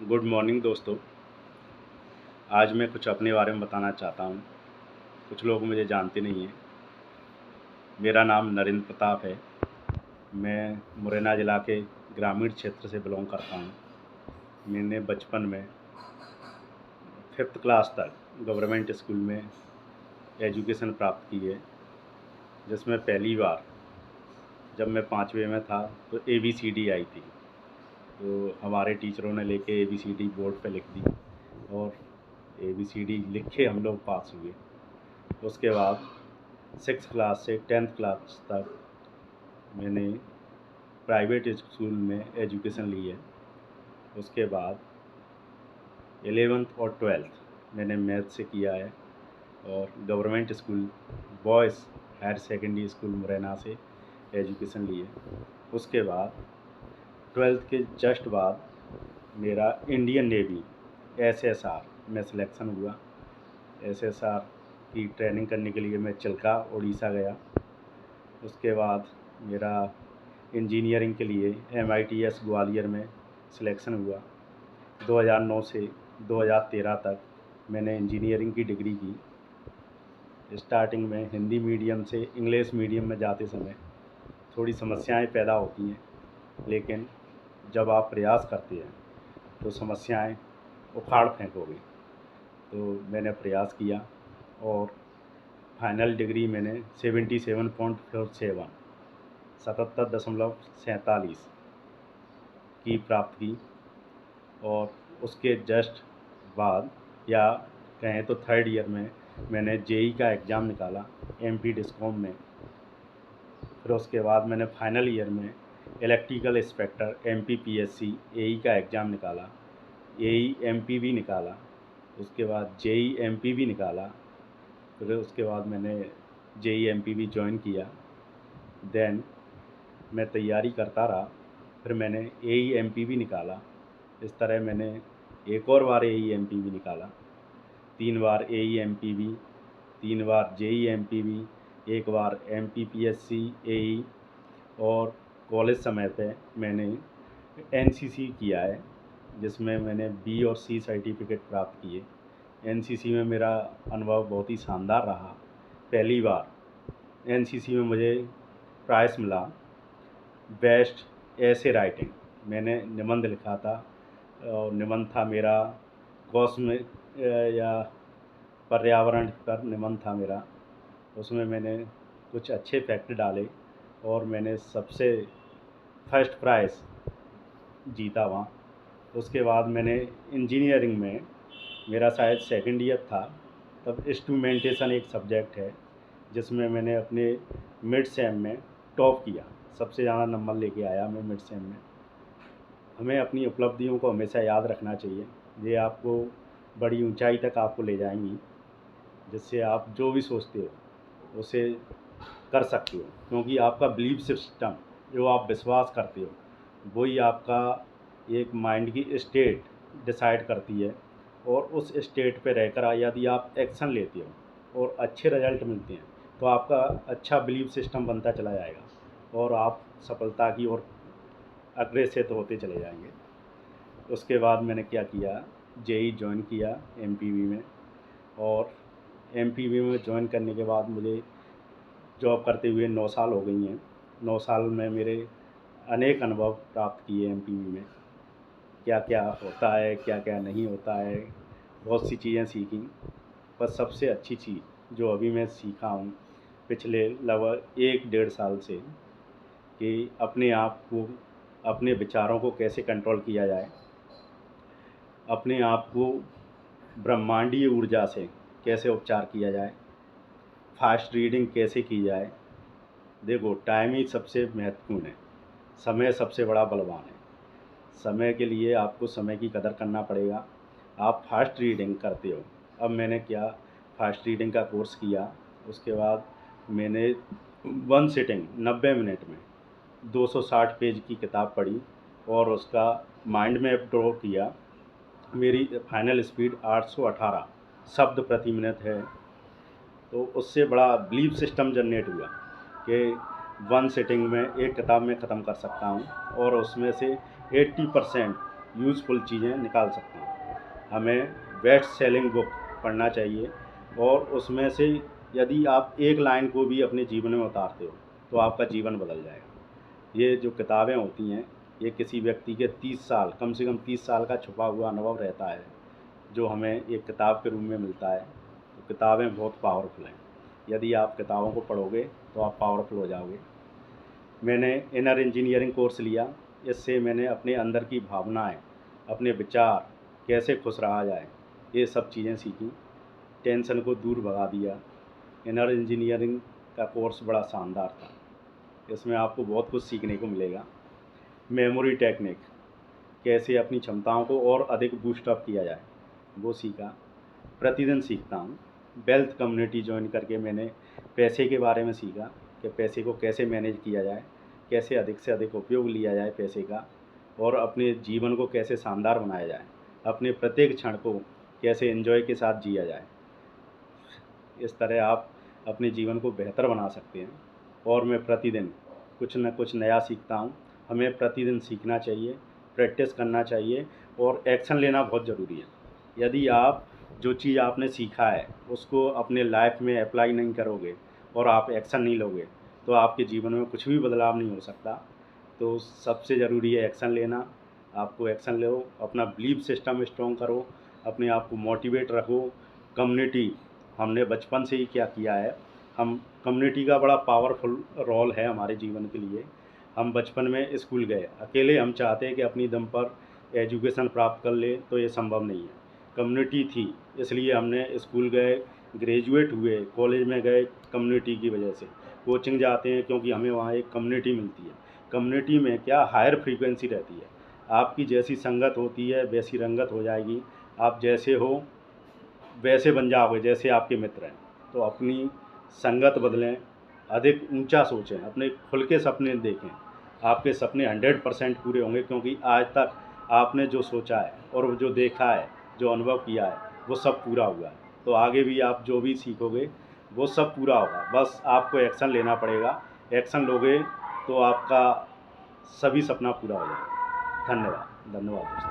Good morning दोस्तों। आज मैं कुछ अपने बारे में बताना चाहता हूँ। कुछ लोग मुझे जानते नहीं हैं। मेरा नाम नरेंद्र प्रताप है। मैं मुरैना ज़िला के ग्रामीण क्षेत्र से बिलोंग करता हूँ। मैंने बचपन में 5th क्लास तक गवर्नमेंट स्कूल में एजुकेशन प्राप्त की है, जिसमें पहली बार जब मैं 5वीं में था तो ABCD आई थी। तो हमारे टीचरों ने लेके ABCD बोर्ड पे लिख दी और ABCD लिख के हम लोग पास हुए। उसके बाद 6th क्लास से 10th क्लास तक मैंने प्राइवेट स्कूल में एजुकेशन ली है। उसके बाद 11th और 12th मैंने मैथ से किया है और government school boys higher secondary school Morena से एजुकेशन ली है। उसके बाद 12th के जस्ट बाद मेरा इंडियन नेवी SSR में सिलेक्शन हुआ। SSR की ट्रेनिंग करने के लिए मैं चिल्का उड़ीसा गया। उसके बाद मेरा इंजीनियरिंग के लिए MITS ग्वालियर में सिलेक्शन हुआ। 2009 से 2013 तक मैंने इंजीनियरिंग की डिग्री की। स्टार्टिंग में हिंदी मीडियम से इंग्लिश मीडियम में जाते समय थोड़ी समस्याएं पैदा होती हैं, लेकिन जब आप प्रयास करते हैं तो समस्याएं उखाड़ फेंकोगे। तो मैंने प्रयास किया और फाइनल डिग्री मैंने 77.47 77.47 की प्राप्त की। और उसके जस्ट बाद या कहें तो 3rd ईयर में मैंने JEE का एग्ज़ाम निकाला MP डिस्कॉम में। फिर उसके बाद मैंने फाइनल ईयर में इलेक्ट्रिकल इंस्पेक्टर MPPSC AE का एग्ज़ाम निकाला। AE MP भी निकाला। उसके बाद JEE MP भी निकाला। फिर उसके बाद मैंने JEE MP भी ज्वाइन किया। देन मैं तैयारी करता रहा। फिर मैंने AE MP भी निकाला। इस तरह मैंने एक और बार AE MP भी निकाला, 3 बार AE MP भी, 3 बार JEE MP भी, एक बार MPPSC AE। और कॉलेज समय पे मैंने NCC किया है, जिसमें मैंने B और C सर्टिफिकेट प्राप्त किए। NCC में मेरा अनुभव बहुत ही शानदार रहा। पहली बार NCC में मुझे प्राइज़ मिला बेस्ट ऐसे राइटिंग। मैंने निबंध लिखा था और निबंध था मेरा कॉस्मिक या पर्यावरण पर निबंध था मेरा। उसमें मैंने कुछ अच्छे फैक्ट डाले और मैंने सबसे फर्स्ट प्राइज़ जीता वहाँ। उसके बाद मैंने इंजीनियरिंग में मेरा शायद 2nd ईयर था, तब इंस्ट्रूमेंटेशन एक सब्जेक्ट है जिसमें मैंने अपने मिड सेम में टॉप किया। सबसे ज़्यादा नंबर लेके आया मैं मिड सेम में। हमें अपनी उपलब्धियों को हमेशा याद रखना चाहिए। ये आपको बड़ी ऊंचाई तक आपको ले जाएंगी, जिससे आप जो भी सोचते हो उसे कर सकते हो, क्योंकि आपका बिलीफ सिस्टम, जो आप विश्वास करते हो, वही आपका एक माइंड की स्टेट डिसाइड करती है। और उस स्टेट पे रहकर यदि आप एक्शन लेते हो और अच्छे रिजल्ट मिलते हैं तो आपका अच्छा बिलीफ सिस्टम बनता चला जाएगा और आप सफलता की ओर अग्रसर होते चले जाएंगे। उसके बाद मैंने क्या किया, JEE ज्वाइन किया MPV में। और MPV में ज्वाइन करने के बाद मुझे जॉब करते हुए 9 साल हो गई हैं। 9 साल में मेरे अनेक अनुभव प्राप्त किए MPV में। क्या क्या होता है, क्या क्या नहीं होता है, बहुत सी चीज़ें सीखी। पर सबसे अच्छी चीज़ जो अभी मैं सीखा हूँ पिछले लगभग 1-1.5 साल से, कि अपने आप को, अपने विचारों को कैसे कंट्रोल किया जाए, अपने आप को ब्रह्मांडीय ऊर्जा से कैसे उपचार किया जाए, फास्ट रीडिंग कैसे की जाए। देखो, टाइम ही सबसे महत्वपूर्ण है। समय सबसे बड़ा बलवान है। समय के लिए आपको समय की कदर करना पड़ेगा। आप फास्ट रीडिंग करते हो। अब मैंने क्या, फास्ट रीडिंग का कोर्स किया। उसके बाद मैंने 1 सिटिंग 90 मिनट में 260 पेज की किताब पढ़ी और उसका माइंड मैप ड्रॉ किया। मेरी फाइनल स्पीड 818 शब्द प्रति मिनट है। तो उससे बड़ा बिलीफ सिस्टम जनरेट हुआ कि 1 सिटिंग में एक किताब में ख़त्म कर सकता हूँ और उसमें से 80% यूज़फुल चीज़ें निकाल सकते हैं। हमें बेस्ट सेलिंग बुक पढ़ना चाहिए और उसमें से यदि आप एक लाइन को भी अपने जीवन में उतारते हो तो आपका जीवन बदल जाएगा। ये जो किताबें होती हैं ये किसी व्यक्ति के 30 साल, कम से कम 30 साल का छुपा हुआ अनुभव रहता है जो हमें एक किताब के रूप में मिलता है। तो किताबें बहुत पावरफुल हैं। यदि आप किताबों को पढ़ोगे तो आप पावरफुल हो जाओगे। मैंने इनर इंजीनियरिंग कोर्स लिया। इससे मैंने अपने अंदर की भावनाएं, अपने विचार, कैसे खुश रहा जाए, ये सब चीज़ें सीखी। टेंशन को दूर भगा दिया। इनर इंजीनियरिंग का कोर्स बड़ा शानदार था। इसमें आपको बहुत कुछ सीखने को मिलेगा। मेमोरी टेक्निक, कैसे अपनी क्षमताओं को और अधिक बूस्ट अप किया जाए, वो सीखा। प्रतिदिन सीखता हूँ। वेल्थ कम्युनिटी ज्वाइन करके मैंने पैसे के बारे में सीखा कि पैसे को कैसे मैनेज किया जाए, कैसे अधिक से अधिक उपयोग लिया जाए पैसे का, और अपने जीवन को कैसे शानदार बनाया जाए, अपने प्रत्येक क्षण को कैसे एंजॉय के साथ जिया जाए। इस तरह आप अपने जीवन को बेहतर बना सकते हैं। और मैं प्रतिदिन कुछ न कुछ नया सीखता हूँ। हमें प्रतिदिन सीखना चाहिए, प्रैक्टिस करना चाहिए और एक्शन लेना बहुत ज़रूरी है। यदि आप जो चीज़ आपने सीखा है उसको अपने लाइफ में अप्लाई नहीं करोगे और आप एक्शन नहीं लोगे तो आपके जीवन में कुछ भी बदलाव नहीं हो सकता। तो सबसे ज़रूरी है एक्शन लेना। आपको एक्शन लो, अपना बिलीफ सिस्टम स्ट्रॉन्ग करो, अपने आप को मोटिवेट रखो। कम्युनिटी, हमने बचपन से ही क्या किया है, हम कम्युनिटी का बड़ा पावरफुल रोल है हमारे जीवन के लिए। हम बचपन में स्कूल गए, अकेले हम चाहते हैं कि अपनी दम पर एजुकेशन प्राप्त कर ले तो ये संभव नहीं है। कम्युनिटी थी इसलिए हमने स्कूल गए, ग्रेजुएट हुए, कॉलेज में गए कम्युनिटी की वजह से। कोचिंग जाते हैं क्योंकि हमें वहाँ एक कम्युनिटी मिलती है। कम्युनिटी में क्या हायर फ्रीक्वेंसी रहती है। आपकी जैसी संगत होती है वैसी रंगत हो जाएगी। आप जैसे हो वैसे बन जाओगे जैसे आपके मित्र हैं। तो अपनी संगत बदलें, अधिक ऊंचा सोचें, अपने खुल के सपने देखें। आपके सपने 100% पूरे होंगे क्योंकि आज तक आपने जो सोचा है और जो देखा है, जो अनुभव किया है, वो सब पूरा हुआ है। तो आगे भी आप जो भी सीखोगे वो सब पूरा होगा। बस आपको एक्शन लेना पड़ेगा। एक्शन लोगे तो आपका सभी सपना पूरा हो जाएगा। धन्यवाद। धन्यवाद दोस्तों।